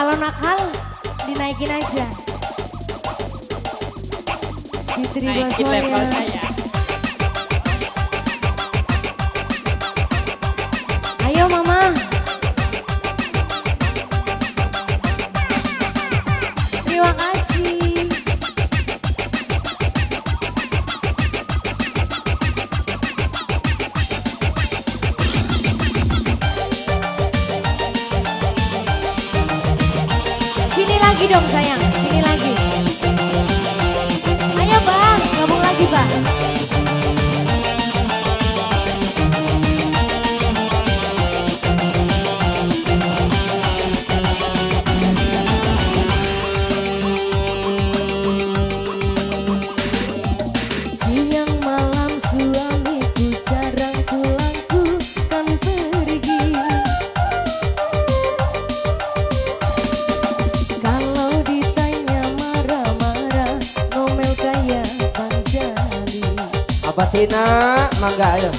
Kalau nakal dinaikin aja. Sitri Naikin levelnya ya. Ayo mama. Terima kasih. Sini lagi dong sayang, sini lagi. Ayo bang, gabung lagi bang. Siang malam suamiku jarang pulang, ku kan pergi. Kalau ditanya marah-marah, ngomel kayak Bang Jali. Apa Tina? Mangga ayo.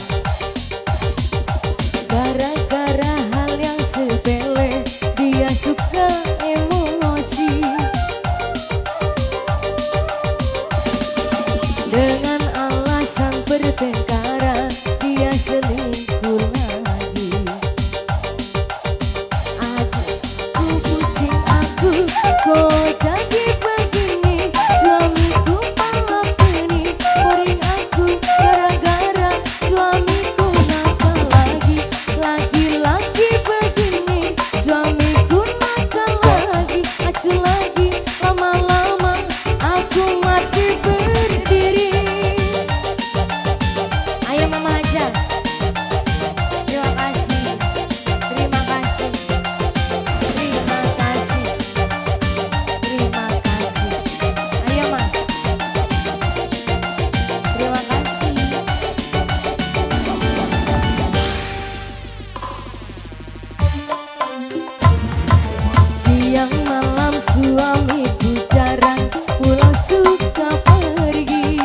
Gara-gara hal yang sepele, dia suka emosi. Dengan alasan bertengkara, dia selingkuh lagi. Aku pusing, aku kok jadi begini. Suamiku malah pening, boring aku gara-gara suamiku nakal lagi. Lagi-lagi begini, suamiku nakal lagi. Acuh lagi, lama-lama aku mati berdiri. Ayo mama aja. Terima kasih. Terima kasih. Terima kasih. Terima kasih. Ayo ma. Terima kasih. Siang malam suamiku jarang pulang, suka pergi.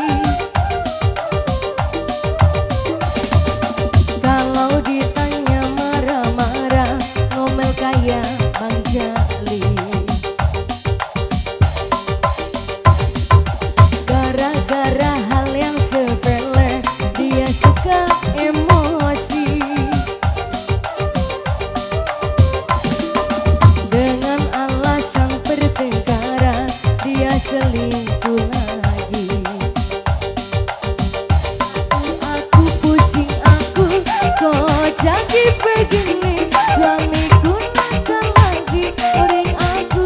Kalau ditanya marah-marah, ngomel kayak Bang Jali. Gara-gara hal yang sepele, dia suka emosi. Dengan alasan bertengkara, dia selingkuh lagi. Aku pusing, aku kok jadi begini. Suamiku nakal lagi, boring aku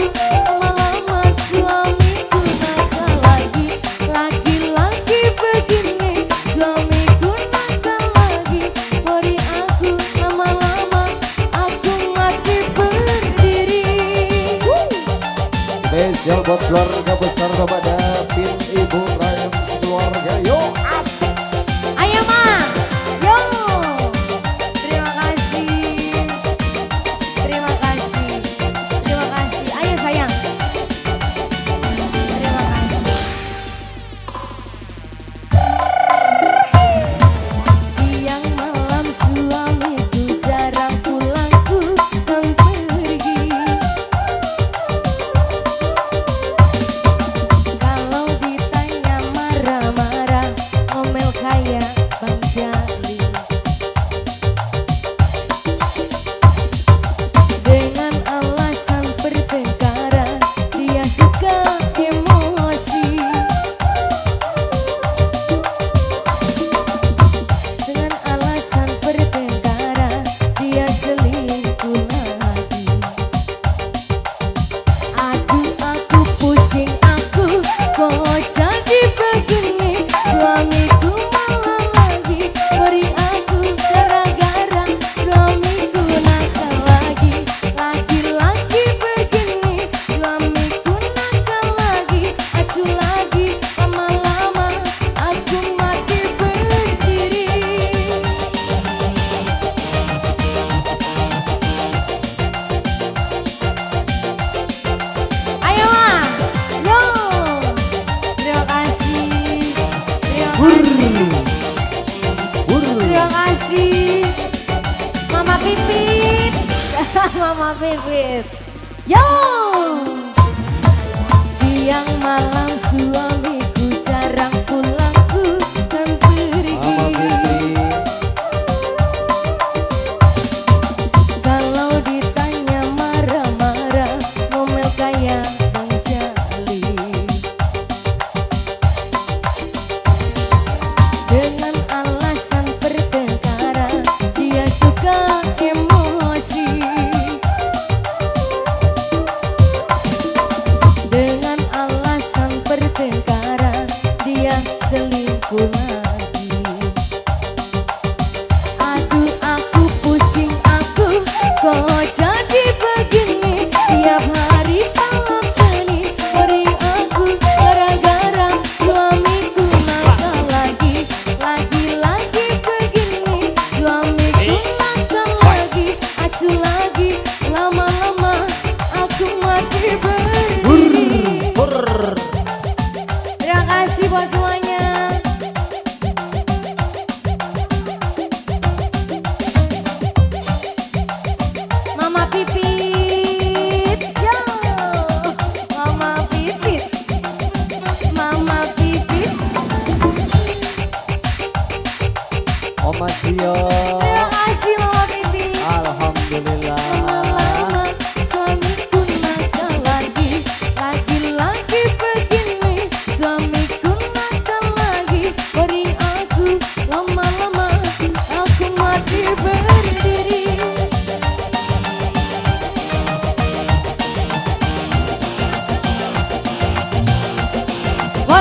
lama-lama. Suamiku nakal lagi, lagi-lagi begini. Suamiku nakal lagi, boring aku lama-lama. Aku mati berdiri. Spesial buat keluarga besar Bapak Davin, Ibu Rayam keluarga. Yuk asik. Ayo ma, yo. Terima kasih, terima kasih, terima kasih. Ayo sayang. Terima kasih. Siang malam suamiku jarang pulang, ku kan pergi. Kalau ditanya marah-marah, ngomel kayak Bang Jali. Dengan alasan bertengkara, dia suka emosi. Dengan alasan bertengkara, dia selingkuh lagi. Aku pusing, aku kok jadi begini. Suamiku malah lagi, boring aku gara-gara suamiku nakal lagi. Lagi-lagi begini, suamiku nakal lagi. Acuh lagi, lama-lama aku mati berdiri. Ayo ma, yo. Terima kasih. Terima kasih. Terima kasih. Mama Pipit. Mama Pipit. Yo.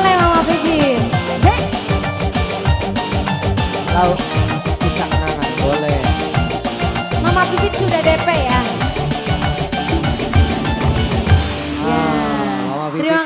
Boleh Mama Pipit. Hei. Tahu bisa kenangan boleh. Mama Pipit sudah DP ya. Ya. Mama Pipit Terima